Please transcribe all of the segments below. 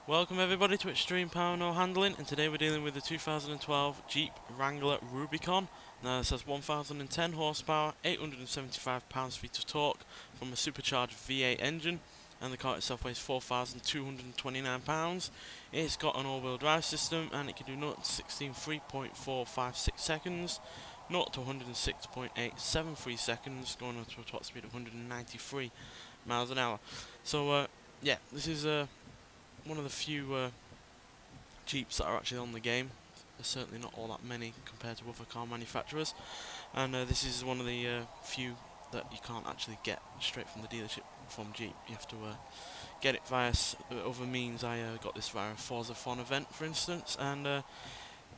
Welcome everybody to Extreme Power No Handling, and today we're dealing with the 2012 Jeep Wrangler Rubicon. Now this has 1010 horsepower, 875 pounds-feet of torque from a supercharged V8 engine, and the car itself weighs 4,229 pounds. It's got an all-wheel drive system and it can do 0 to 16 3.456 seconds, 0 to 106.873 seconds, going up to a top speed of 193 miles an hour. So yeah, this is one of the few Jeeps that are actually on the game. There's certainly not all that many compared to other car manufacturers, and this is one of the few that you can't actually get straight from the dealership from Jeep. You have to get it via other means. I got this via a Forza Fun event, for instance, and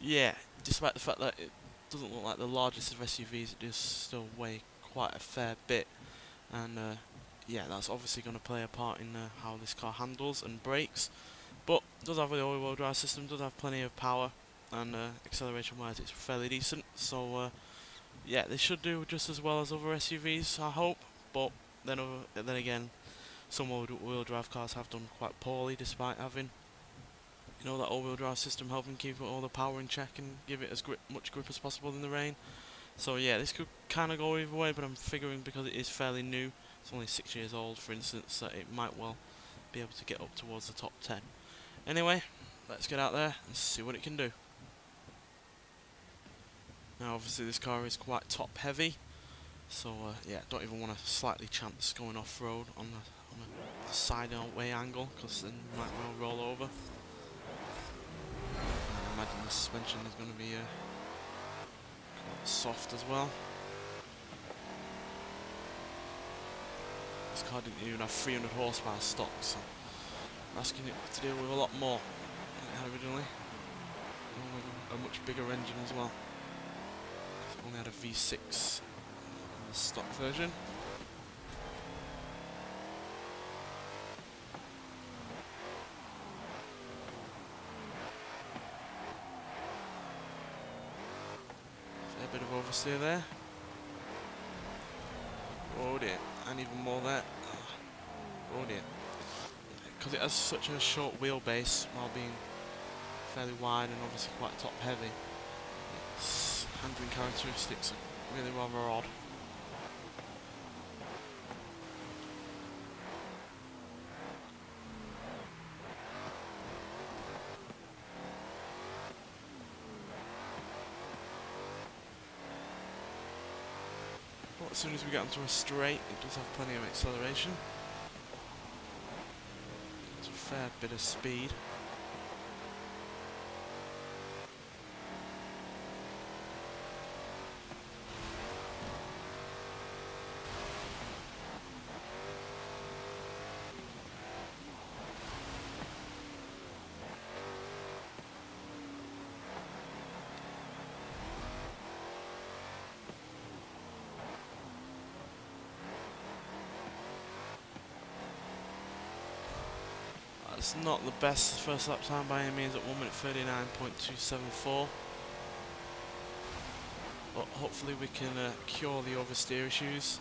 yeah, despite the fact that it doesn't look like the largest of SUVs, it does still weigh quite a fair bit, and yeah, that's obviously going to play a part in how this car handles and brakes. But it does have the all-wheel drive system, does have plenty of power, and acceleration-wise it's fairly decent. So yeah, they should do just as well as other SUVs, I hope. But then again, some all-wheel drive cars have done quite poorly, despite having, you know, that all-wheel drive system helping keep all the power in check and give it as much grip as possible in the rain. So yeah, this could kind of go either way, but I'm figuring because it is fairly new, it's only 6 years old, for instance, that it might well be able to get up towards the top 10. Anyway, let's get out there and see what it can do. Now obviously this car is quite top heavy, so yeah, don't even want to slightly chance going off-road on the sideway angle, because then you might well roll over. I imagine the suspension is going to be quite soft as well. This car didn't even have 300 horsepower stock, so I'm asking it to deal with a lot more than it had originally. And with a much bigger engine as well. It only had a V6 in the stock version. A bit of oversteer there. Oh dear, and even more there. Oh dear. Because it has such a short wheelbase while being fairly wide and obviously quite top heavy, its handling characteristics are really rather odd. But as soon as we get onto a straight, it does have plenty of acceleration. It's a fair bit of speed. It's not the best first lap time by any means at 1 minute 39.274, but hopefully we can cure the oversteer issues,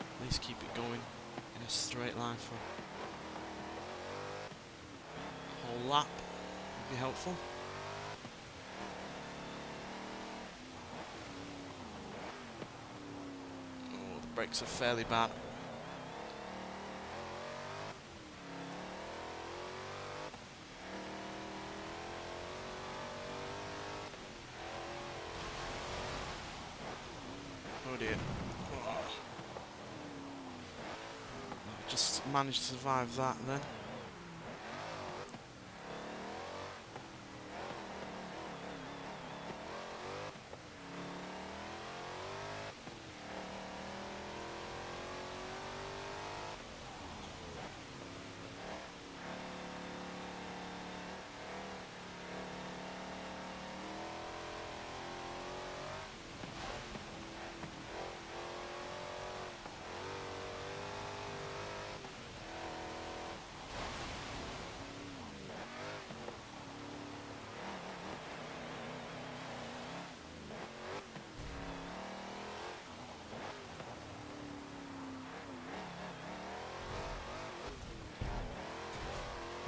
at least keep it going in a straight line for a whole lap, would be helpful. Oh, the brakes are fairly bad. Oh dear. Oh. Just managed to survive that then.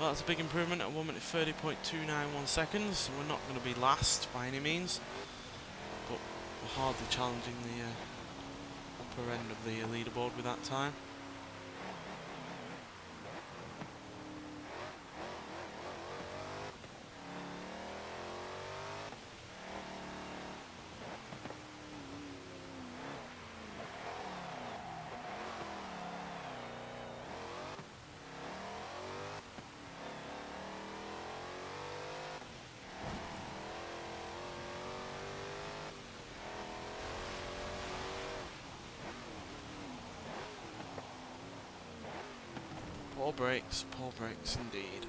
Well, that's a big improvement at 1 minute 30.291 seconds. We're not going to be last by any means, but we're hardly challenging the upper end of the leaderboard with that time. Poor brakes indeed.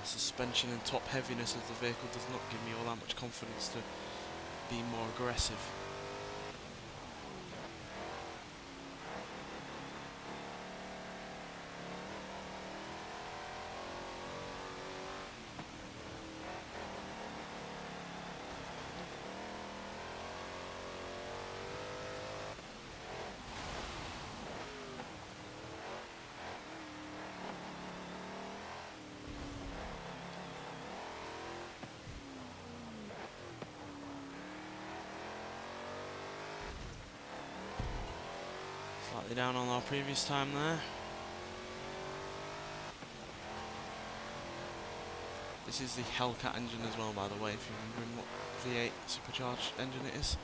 The suspension and top heaviness of the vehicle does not give me all that much confidence to be more aggressive. Slightly down on our previous time there. This is the Hellcat engine as well, by the way, if you're wondering what V8 supercharged engine it is.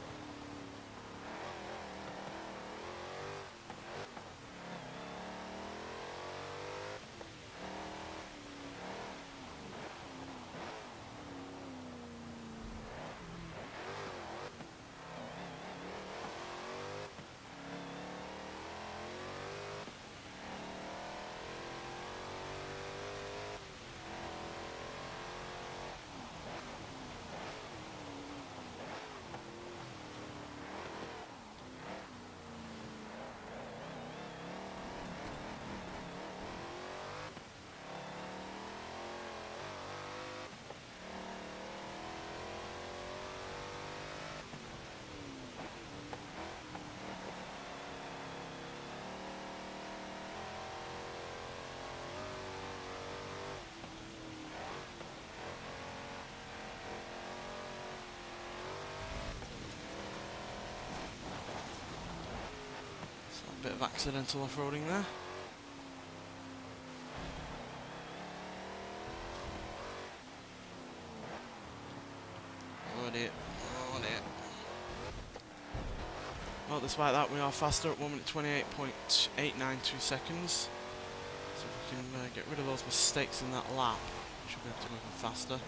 Bit of accidental off-roading there. Oh dear, oh dear. Well, despite that, we are faster at 1 minute 28.892 seconds. So if we can get rid of those mistakes in that lap, we should be able to go even faster.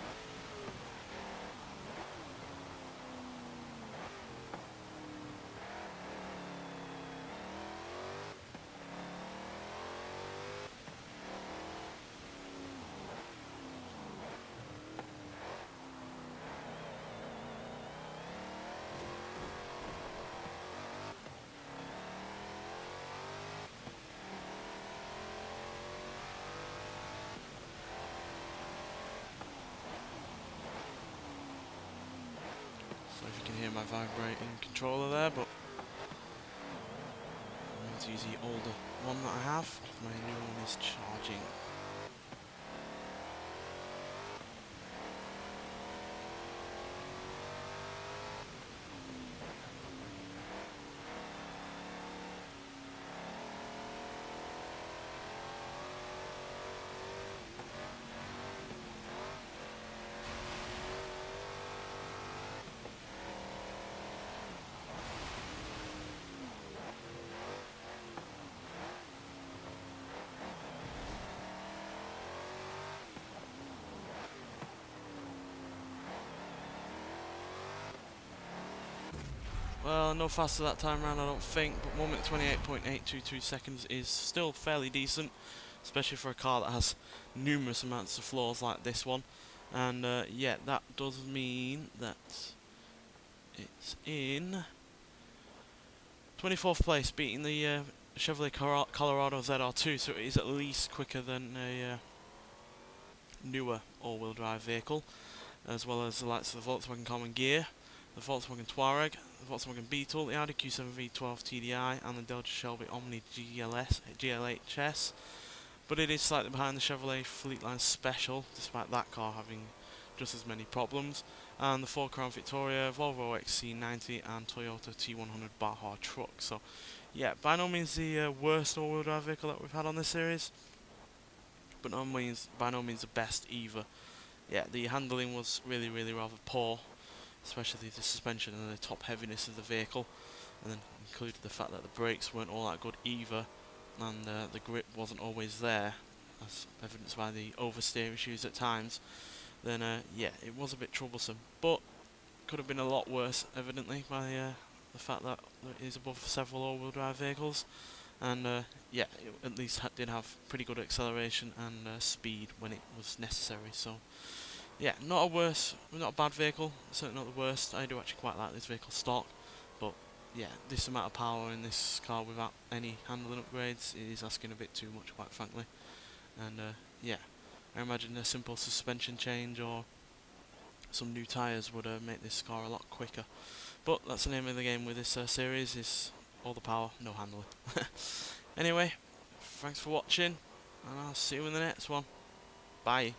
So if you can hear my vibrating controller there, but I'm going to use the older one that I have, because my new one is charging. Well, no faster that time around, I don't think, but 1 minute 28.822 seconds is still fairly decent, especially for a car that has numerous amounts of flaws like this one. And yeah, that does mean that it's in 24th place, beating the Chevrolet Colorado ZR2, so it is at least quicker than a newer all-wheel drive vehicle, as well as the likes of the Volkswagen Common Gear, the Volkswagen Touareg, the Volkswagen Beetle, the Audi Q7 V12 TDI, and the Dodge Shelby Omni GLHS. But it is slightly behind the Chevrolet Fleetline Special, despite that car having just as many problems, and the Ford Crown Victoria, Volvo XC90, and Toyota T100 Baja truck. So, yeah, by no means the worst all-wheel drive vehicle that we've had on this series, but by no means the best either. Yeah, the handling was really rather poor, especially the suspension and the top heaviness of the vehicle, and then included the fact that the brakes weren't all that good either, and the grip wasn't always there, as evidenced by the oversteer issues at times. Then yeah, it was a bit troublesome, but could have been a lot worse, evidently, by the fact that it is above several all-wheel drive vehicles, and yeah, it at least did have pretty good acceleration and speed when it was necessary. So yeah, not a bad vehicle, certainly not the worst. I do actually quite like this vehicle stock, but yeah, this amount of power in this car without any handling upgrades is asking a bit too much, quite frankly. And yeah, I imagine a simple suspension change or some new tyres would make this car a lot quicker. But that's the name of the game with this series, is all the power, no handling. Anyway, thanks for watching, and I'll see you in the next one. Bye.